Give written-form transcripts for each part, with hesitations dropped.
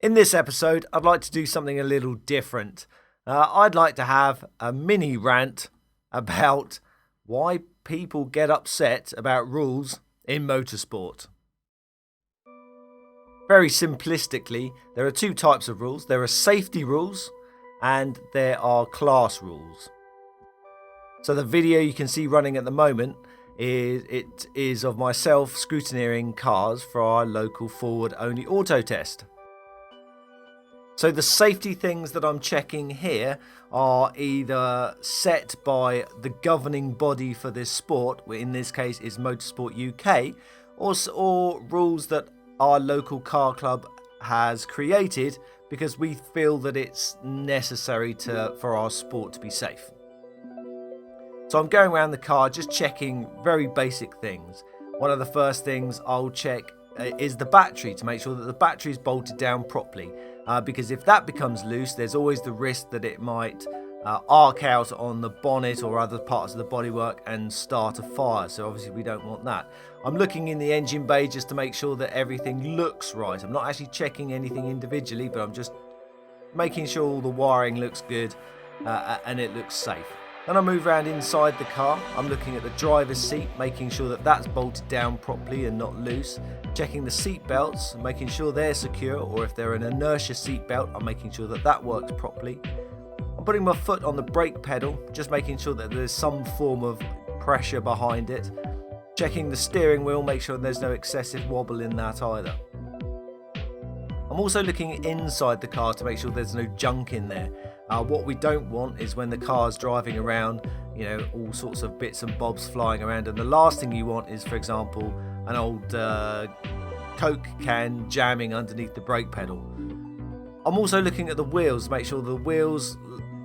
In this episode, I'd like to do something a little different. I'd like to have a mini rant about why people get upset about rules in motorsport. Very simplistically, there are two types of rules. There are safety rules and there are class rules. So the video you can see running at the moment is of myself scrutineering cars for our local forward-only auto test. So the safety things that I'm checking here are either set by the governing body for this sport, which in this case is Motorsport UK, or rules that our local car club has created because we feel that it's necessary for our sport to be safe. So I'm going around the car just checking very basic things. One of the first things I'll check is the battery to make sure that the battery is bolted down properly. Because if that becomes loose, there's always the risk that it might arc out on the bonnet or other parts of the bodywork and start a fire. So obviously we don't want that. I'm looking in the engine bay just to make sure that everything looks right. I'm not actually checking anything individually, but I'm just making sure all the wiring looks good and it looks safe. Then I move around inside the car. I'm looking at the driver's seat, making sure that that's bolted down properly and not loose. Checking the seat belts, making sure they're secure, or if they're an inertia seat belt, I'm making sure that that works properly. I'm putting my foot on the brake pedal, just making sure that there's some form of pressure behind it. Checking the steering wheel, make sure there's no excessive wobble in that either. I'm also looking inside the car to make sure there's no junk in there. What we don't want is when the car's driving around, all sorts of bits and bobs flying around, and the last thing you want is, for example, an old Coke can jamming underneath the brake pedal. I'm also looking at the wheels to make sure the wheels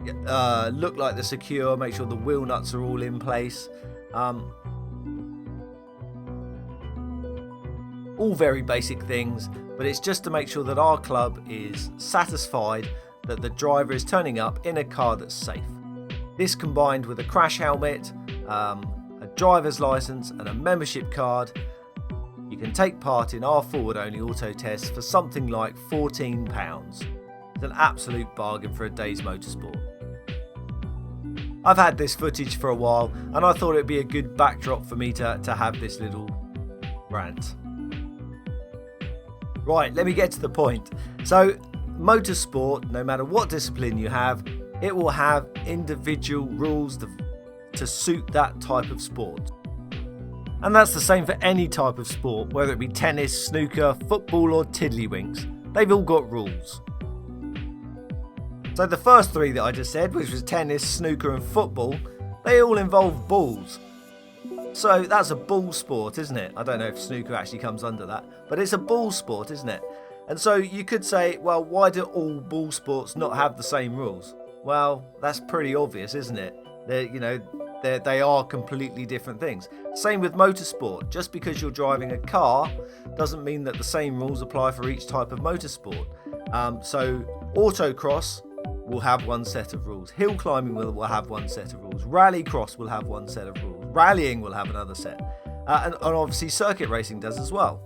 look like they're secure, make sure the wheel nuts are all in place. All very basic things, but it's just to make sure that our club is satisfied that the driver is turning up in a car that's safe. This combined with a crash helmet, a driver's license and a membership card, you can take part in our forward-only auto test for something like £14. It's an absolute bargain for a day's motorsport. I've had this footage for a while and I thought it'd be a good backdrop for me to have this little rant. Right, let me get to the point. So, motorsport, no matter what discipline you have, it will have individual rules to suit that type of sport. And that's the same for any type of sport, whether it be tennis, snooker, football or tiddlywinks. They've all got rules. So the first three that I just said, which was tennis, snooker and football, they all involve balls. So that's a ball sport, isn't it? I don't know if snooker actually comes under that, but it's a ball sport, isn't it? And so you could say, well, why do all ball sports not have the same rules? Well, that's pretty obvious, isn't it? They are completely different things. Same with motorsport. Just because you're driving a car doesn't mean that the same rules apply for each type of motorsport. So autocross will have one set of rules. Hill climbing will have one set of rules. Rallycross will have one set of rules. Rallying will have another set. And obviously circuit racing does as well.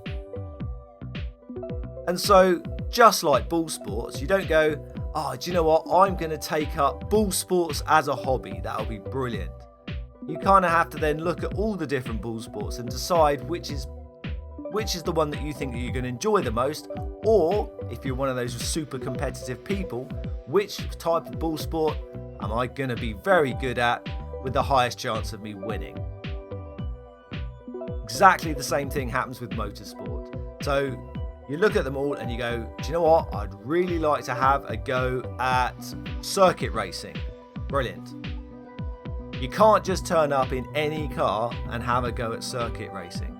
And so, just like ball sports, you don't go, do you know what? I'm going to take up ball sports as a hobby. That'll be brilliant. You kind of have to then look at all the different ball sports and decide which is the one that you think that you're going to enjoy the most, or if you're one of those super competitive people, which type of ball sport am I going to be very good at with the highest chance of me winning? Exactly the same thing happens with motorsport. So you look at them all and you go, do you know what? I'd really like to have a go at circuit racing. Brilliant. You can't just turn up in any car and have a go at circuit racing.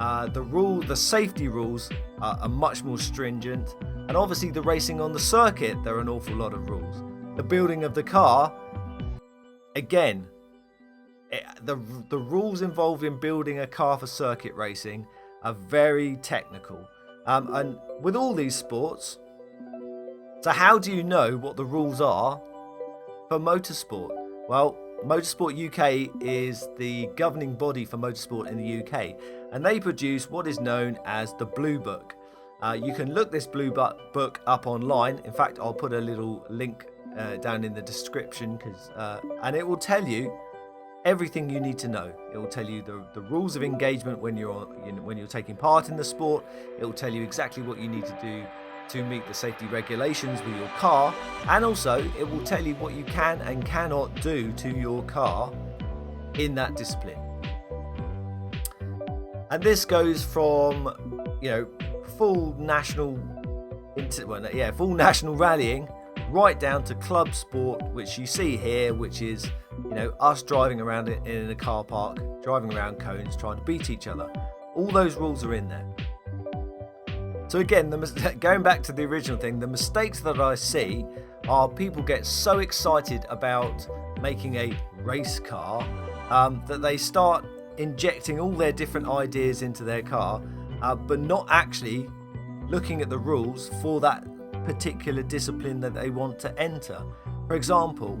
The safety rules are much more stringent, and obviously the racing on the circuit, there are an awful lot of rules. The building of the car, again, the rules involved in building a car for circuit racing are very technical. And with all these sports, so how do you know what the rules are for motorsport? Well, Motorsport UK is the governing body for motorsport in the UK, and they produce what is known as the Blue Book. You can look this blue book up online. In fact, I'll put a little link down in the description, and it will tell you everything you need to know. It will tell you the rules of engagement when you're taking part in the sport. It will tell you exactly what you need to do to meet the safety regulations with your car, and also it will tell you what you can and cannot do to your car in that discipline. And this goes from full national rallying right down to club sport, which you see here, which is us driving around in a car park, driving around cones, trying to beat each other. All those rules are in there. So again, going back to the original thing, the mistakes that I see are people get so excited about making a race car that they start injecting all their different ideas into their car, but not actually looking at the rules for that particular discipline that they want to enter. For example,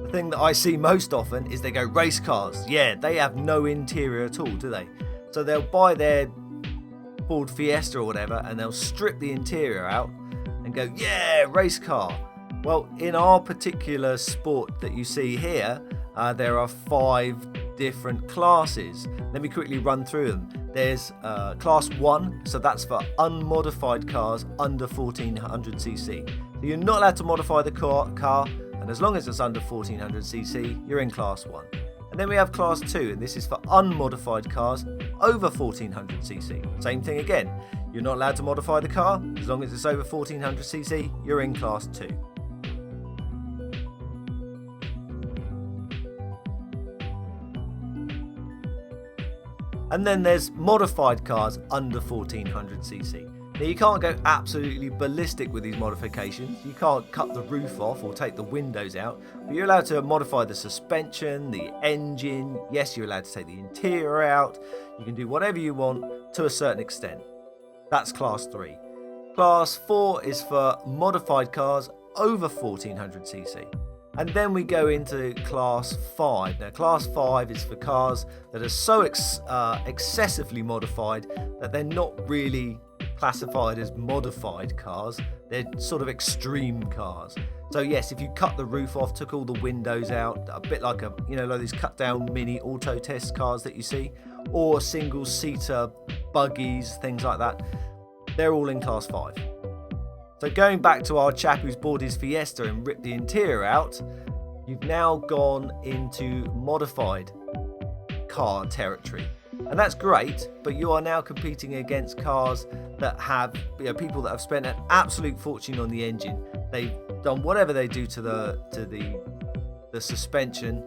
the thing that I see most often is they go race cars. Yeah, they have no interior at all, do they? So they'll buy their Ford Fiesta or whatever, and they'll strip the interior out and go, yeah, race car. Well, in our particular sport that you see here, there are 5 different classes. Let me quickly run through them. There's class 1, so that's for unmodified cars under 1400cc. So you're not allowed to modify the car, and as long as it's under 1400cc, you're in class 1. And then we have class 2, and this is for unmodified cars over 1400cc. Same thing again. You're not allowed to modify the car, as long as it's over 1400cc, you're in class 2. And then there's modified cars under 1400cc. Now you can't go absolutely ballistic with these modifications. You can't cut the roof off or take the windows out, but you're allowed to modify the suspension, the engine. Yes, you're allowed to take the interior out. You can do whatever you want to a certain extent. That's class 3. Class 4 is for modified cars over 1400cc. And then we go into class 5. Now class 5 is for cars that are so excessively modified that they're not really classified as modified cars. They're sort of extreme cars. So yes, if you cut the roof off, took all the windows out, a bit like like these cut down mini auto test cars that you see, or single seater buggies, things like that, they're all in class 5. So going back to our chap who's bought his Fiesta and ripped the interior out, you've now gone into modified car territory. And that's great, but you are now competing against cars that have, people that have spent an absolute fortune on the engine. They've done whatever they do to the suspension.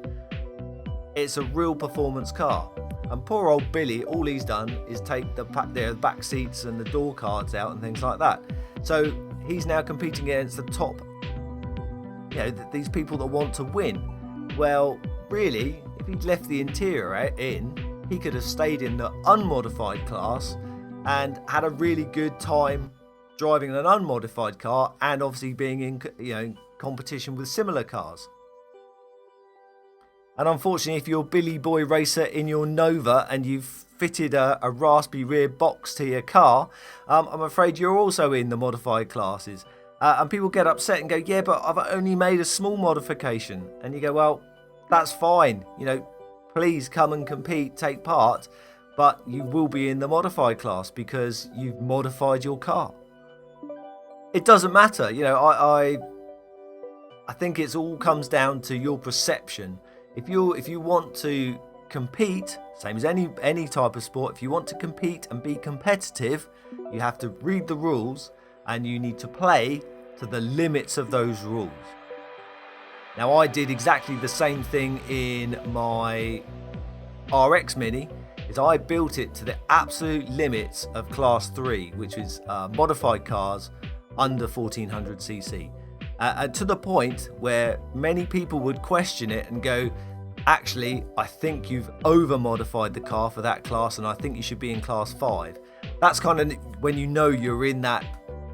It's a real performance car. And poor old Billy, all he's done is take the back seats and the door cards out and things like that. So he's now competing against the top, these people that want to win. Well, really, if he'd left the interior in, he could have stayed in the unmodified class and had a really good time driving an unmodified car and obviously being in competition with similar cars. And unfortunately, if you're Billy Boy Racer in your Nova and you've fitted a raspy rear box to your car, I'm afraid you're also in the modified classes. And people get upset and go, yeah, but I've only made a small modification. And you go, well, that's fine. Please come and compete, take part, but you will be in the modified class because you've modified your car. It doesn't matter. I think it all comes down to your perception. If you want to compete, same as any type of sport, if you want to compete and be competitive, you have to read the rules and you need to play to the limits of those rules. Now, I did exactly the same thing in my RX Mini, is I built it to the absolute limits of class 3, which is modified cars under 1400cc. To the point where many people would question it and go, actually, I think you've over-modified the car for that class and I think you should be in class 5. That's kind of when you're in that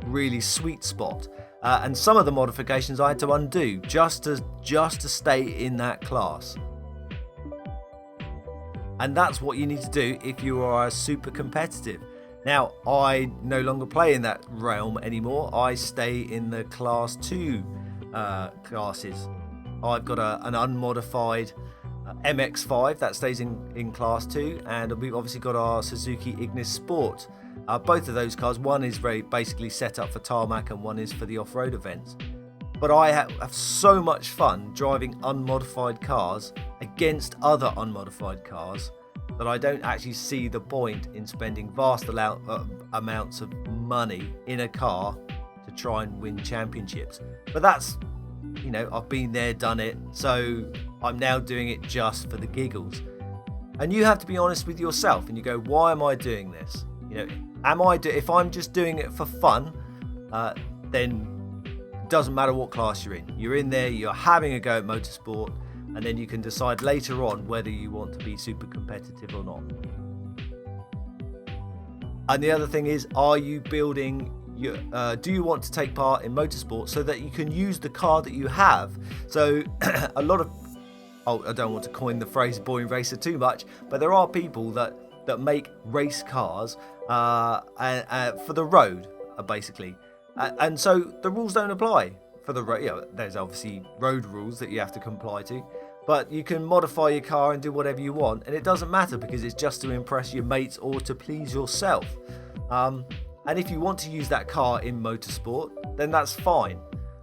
really sweet spot. And some of the modifications I had to undo just to stay in that class. And that's what you need to do if you are super competitive. Now, I no longer play in that realm anymore. I stay in the Class 2 classes. I've got an unmodified MX-5 that stays in Class 2, and we've obviously got our Suzuki Ignis Sport. Both of those cars, one is very basically set up for tarmac and one is for the off-road events. But I have so much fun driving unmodified cars against other unmodified cars that I don't actually see the point in spending vast amounts of money in a car to try and win championships. But that's, I've been there, done it, so I'm now doing it just for the giggles. And you have to be honest with yourself, and you go, why am I doing this? If I'm just doing it for fun, then it doesn't matter what class you're in. You're in there, you're having a go at motorsport, and then you can decide later on whether you want to be super competitive or not. And the other thing is, are you building do you want to take part in motorsport so that you can use the car that you have? So a lot of, I don't want to coin the phrase boring racer too much, but there are people that make race cars for the road, basically. And so the rules don't apply for the road. There's obviously road rules that you have to comply to, but you can modify your car and do whatever you want, and it doesn't matter because it's just to impress your mates or to please yourself. And if you want to use that car in motorsport, then that's fine.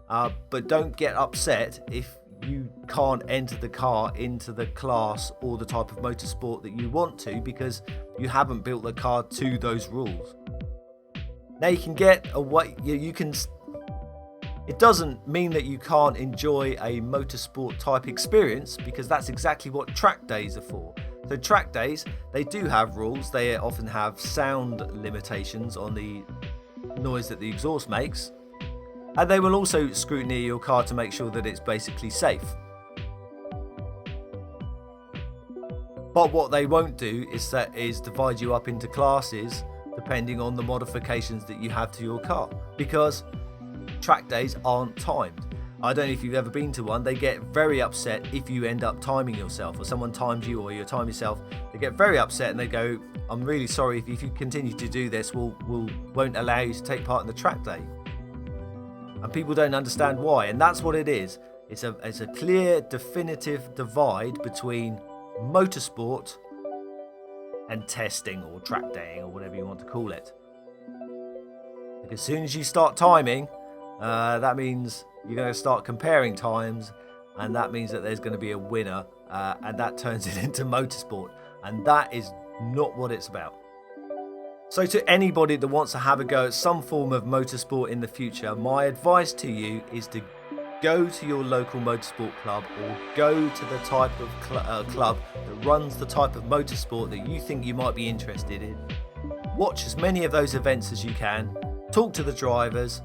But don't get upset if you can't enter the car into the class or the type of motorsport that you want to, because you haven't built the car to those rules. Now you can get away, it doesn't mean that you can't enjoy a motorsport type experience, because that's exactly what track days are for. So track days, they do have rules. They often have sound limitations on the noise that the exhaust makes. And they will also scrutiny your car to make sure that it's basically safe. But what they won't do is divide you up into classes depending on the modifications that you have to your car, because track days aren't timed. I don't know if you've ever been to one. They get very upset if you end up timing yourself, or someone times you, or you time yourself. They get very upset and they go, I'm really sorry, if you continue to do this, we won't allow you to take part in the track day. And people don't understand why, and that's what it is. It's a clear, definitive divide between motorsport and testing or track daying or whatever you want to call it. Because as soon as you start timing, that means you're going to start comparing times, and that means that there's going to be a winner, and that turns it into motorsport, and that is not what it's about. So to anybody that wants to have a go at some form of motorsport in the future, my advice to you is to go to your local motorsport club, or go to the type of club that runs the type of motorsport that you think you might be interested in. Watch as many of those events as you can, talk to the drivers.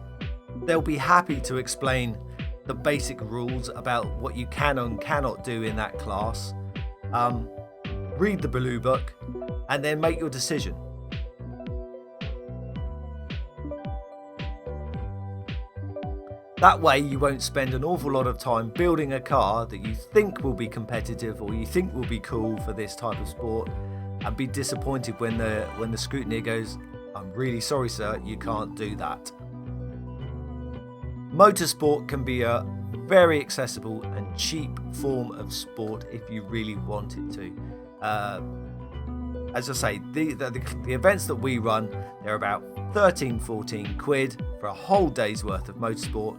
They'll be happy to explain the basic rules about what you can and cannot do in that class. Read the blue book and then make your decision. That way you won't spend an awful lot of time building a car that you think will be competitive or you think will be cool for this type of sport, and be disappointed when the scrutineer goes, I'm really sorry sir, you can't do that. Motorsport can be a very accessible and cheap form of sport if you really want it to. As I say, the events that we run, they're about 13-14 quid for a whole day's worth of motorsport.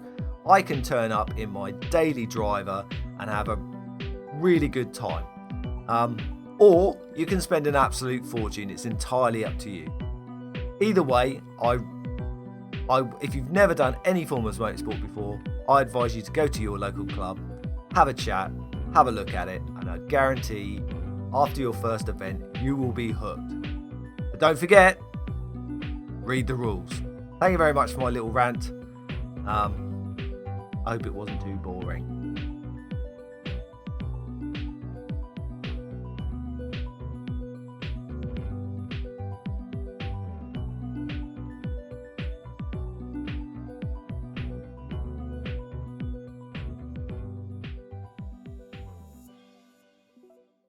I can turn up in my daily driver and have a really good time. Or you can spend an absolute fortune. It's entirely up to you. Either way, if you've never done any form of motorsport before, I advise you to go to your local club, have a chat, have a look at it, and I guarantee after your first event, you will be hooked. But don't forget, read the rules. Thank you very much for my little rant. I hope it wasn't too boring.